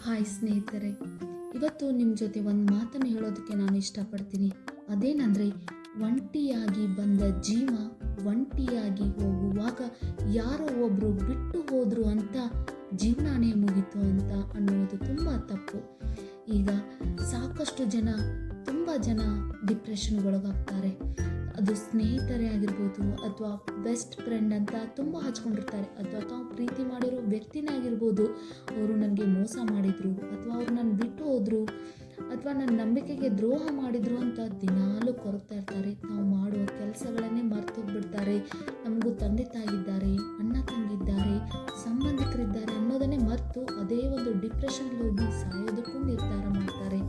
Hi ಸ್ನೇಹಿತರೆ, ಇವತ್ತು ನಿಮ್ಮ ಜೊತೆ ಒಂದು ಮಾತನ್ನು ಹೇಳೋದಕ್ಕೆ ನಾನು ಇಷ್ಟಪಡ್ತೀನಿ. ಅದೇನೆಂದರೆ, ಒಂಟಿಯಾಗಿ ಬಂದ ಜೀವ ಒಂಟಿಯಾಗಿ ಹೋಗುವಾಗ ಯಾರೋ ಒಬ್ಬರು ಬಿಟ್ಟು ಹೋದರು ಅಂತ ಜೀವನನೇ ಮುಗೀತು ಅಂತ ಅನ್ನೋದು ತುಂಬ ತಪ್ಪು. ಈಗ ಸಾಕಷ್ಟು ಜನ ತುಂಬ ಜನ ಡಿಪ್ರೆಷನ್ಗೊಳಗಾಗ್ತಾರೆ. ಅದು ಸ್ನೇಹಿತರೇ ಆಗಿರ್ಬೋದು ಅಥವಾ ಬೆಸ್ಟ್ ಫ್ರೆಂಡ್ ಅಂತ ತುಂಬ ಹಚ್ಕೊಂಡಿರ್ತಾರೆ, ಅಥವಾ ತಾವು ಪ್ರೀತಿ ಮಾಡಿರೋ ವ್ಯಕ್ತಿನೇ ಆಗಿರ್ಬೋದು. ಅವರು ನನಗೆ ಮೋಸ ಮಾಡಿದರು, ಅಥವಾ ಅವರು ನನ್ನ ಬಿಟ್ಟು ಹೋದರು, ಅಥವಾ ನನ್ನ ನಂಬಿಕೆಗೆ ದ್ರೋಹ ಮಾಡಿದರು ಅಂತ ದಿನಾಲೂ ಕೊರಗ್ತಾ ಇರ್ತಾರೆ. ನಾವು ಮಾಡುವ ಕೆಲಸಗಳನ್ನೇ ಮರ್ತೋಗ್ಬಿಡ್ತಾರೆ. ನಮಗೂ ತಂದೆ ತಾಯಿದ್ದಾರೆ, ಅಣ್ಣ ತಂಗಿದ್ದಾರೆ, ಸಂಬಂಧಿಕರಿದ್ದಾರೆ ಅನ್ನೋದನ್ನೇ ಮರೆತು ಅದೇ ಒಂದು ಡಿಪ್ರೆಷನ್ಗೆ ಹೋಗಿ ಸಾಯೋದಕ್ಕೂ ನಿರ್ಧಾರ ಮಾಡ್ತಾರೆ.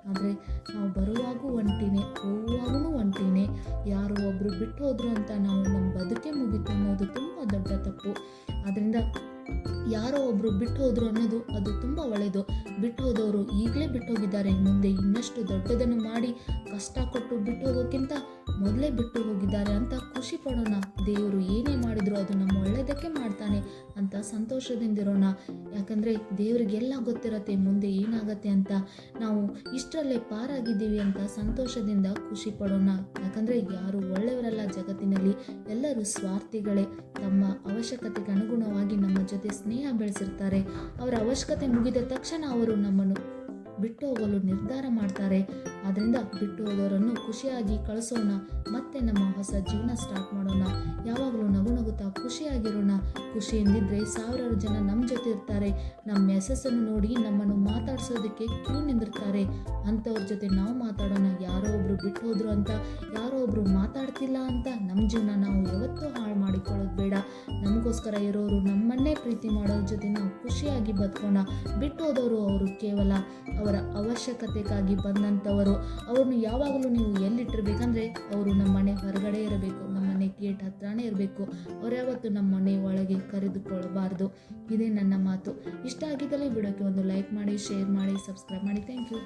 ಆದರೆ ನಾವು ಬರುವಾಗೂ ಒಂಟಿನೇ, ಹೋಗುವಾಗೂ ಒಂಟಿನೇ. ಯಾರೋ ಒಬ್ಬರು ಬಿಟ್ಟು ಹೋದ್ರು ಅಂತ ನಾವು ನಮ್ಮ ಬದುಕೆ ಮುಗೀತು ಅನ್ನೋದು ತುಂಬ ದೊಡ್ಡ ತಪ್ಪು. ಆದ್ದರಿಂದ ಯಾರೋ ಒಬ್ಬರು ಬಿಟ್ಟು ಹೋದ್ರು ಅನ್ನೋದು ಅದು ತುಂಬ ಒಳ್ಳೆಯದು. ಬಿಟ್ಟು ಹೋದವರು ಈಗಲೇ ಬಿಟ್ಟು ಹೋಗಿದ್ದಾರೆ, ಮುಂದೆ ಇನ್ನಷ್ಟು ದೊಡ್ಡದನ್ನು ಮಾಡಿ ಕಷ್ಟ ಕೊಟ್ಟು ಬಿಟ್ಟು ಹೋಗೋಕ್ಕಿಂತ ಮೊದಲೇ ಬಿಟ್ಟು ಹೋಗಿದ್ದಾರೆ ಅಂತ ಖುಷಿ ಪಡೋಣ. ದೇವರು ಏನೇ ಮಾಡಿದ್ರು ಅದು ನಮ್ಮ ಒಳ್ಳೆಯದಕ್ಕೆ ಮಾಡ್ತಾನೆ ಅಂತ ಸಂತೋಷದಿಂದಿರೋಣ. ಯಾಕಂದರೆ ದೇವರಿಗೆಲ್ಲ ಗೊತ್ತಿರತ್ತೆ ಮುಂದೆ ಏನಾಗತ್ತೆ ಅಂತ. ನಾವು ಇಷ್ಟರಲ್ಲೇ ಪಾರಾಗಿದ್ದೀವಿ ಅಂತ ಸಂತೋಷದಿಂದ ಖುಷಿ ಪಡೋಣ. ಯಾಕಂದರೆ ಯಾರು ಒಳ್ಳೆಯವರಲ್ಲ ಜಗತ್ತಿನಲ್ಲಿ, ಎಲ್ಲರೂ ಸ್ವಾರ್ಥಿಗಳೇ. ತಮ್ಮ ಅವಶ್ಯಕತೆಗೆ ಅನುಗುಣವಾಗಿ ನಮ್ಮ ಜೊತೆ ಸ್ನೇಹ ಬೆಳೆಸಿರ್ತಾರೆ. ಅವರ ಅವಶ್ಯಕತೆ ಮುಗಿದ ತಕ್ಷಣ ಅವರು ನಮ್ಮನ್ನು ಬಿಟ್ಟು ಹೋಗಲು ನಿರ್ಧಾರ ಮಾಡ್ತಾರೆ. ಆದ್ದರಿಂದ ಬಿಟ್ಟು ಹೋದವರನ್ನು ಖುಷಿಯಾಗಿ ಕಳಿಸೋಣ, ಮತ್ತೆ ನಮ್ಮ ಹೊಸ ಜೀವನ ಸ್ಟಾರ್ಟ್ ಮಾಡೋಣ. ಯಾವಾಗಲೂ ನಗು ನಗುತ್ತಾ ಖುಷಿಯಾಗಿರೋಣ. ಖುಷಿಯಿಂದಿದ್ರೆ ಸಾವಿರಾರು ಜನ ನಮ್ಮ ಜೊತೆ ಇರ್ತಾರೆ. ನಮ್ಮ ಯಶಸ್ಸನ್ನು ನೋಡಿ ನಮ್ಮನ್ನು ಮಾತಾಡ್ಸೋದಕ್ಕೆ ಕ್ಯೂ ನಿಂದಿರ್ತಾರೆ. ಅಂಥವ್ರ ಜೊತೆ ನಾವು ಮಾತಾಡೋಣ. ಯಾರೋ ಒಬ್ಬರು ಬಿಟ್ಟು ಹೋದ್ರು ಅಂತ, ಯಾರೋ ಒಬ್ಬರು ಮಾತಾಡ್ತಿಲ್ಲ ಅಂತ ನಮ್ಮ ಜೀವನ ನಾವು ಯಾವತ್ತೂ ಹಾಳು ಮಾಡಿಕೊಳ್ಳೋದು ಬೇಡ. ನಮಗೋಸ್ಕರ ಇರೋರು, ನಮ್ಮನ್ನೇ ಪ್ರೀತಿ ಮಾಡೋರ ಜೊತೆ ನಾವು ಖುಷಿಯಾಗಿ ಬದುಕೋಣ. ಬಿಟ್ಟು ಹೋದವರು ಅವರು ಕೇವಲ ಅವರ ಅವಶ್ಯಕತೆಗಾಗಿ ಬಂದಂಥವರು. ಅವ್ರನ್ನು ಯಾವಾಗಲೂ ನೀವು ಎಲ್ಲಿಟ್ಟಿರ್ಬೇಕಂದ್ರೆ ಅವರು ನಮ್ಮ ಮನೆ ಹೊರಗಡೆ ಇರಬೇಕು, ನಮ್ಮ ಮನೆ ಗೇಟ್ ಹತ್ರನೇ ಇರಬೇಕು. ಅವ್ರು ಯಾವತ್ತು ನಮ್ಮ ಮನೆ ಒಳಗೆ ಕರೆದುಕೊಳ್ಳಬಾರ್ದು. ಇದೇ ನನ್ನ ಮಾತು. ಇಷ್ಟ ಆಗಿದ್ದಲ್ಲಿ ವಿಡಿಯೋಕ್ಕೆ ಒಂದು ಲೈಕ್ ಮಾಡಿ, ಶೇರ್ ಮಾಡಿ, ಸಬ್ಸ್ಕ್ರೈಬ್ ಮಾಡಿ. Thank you.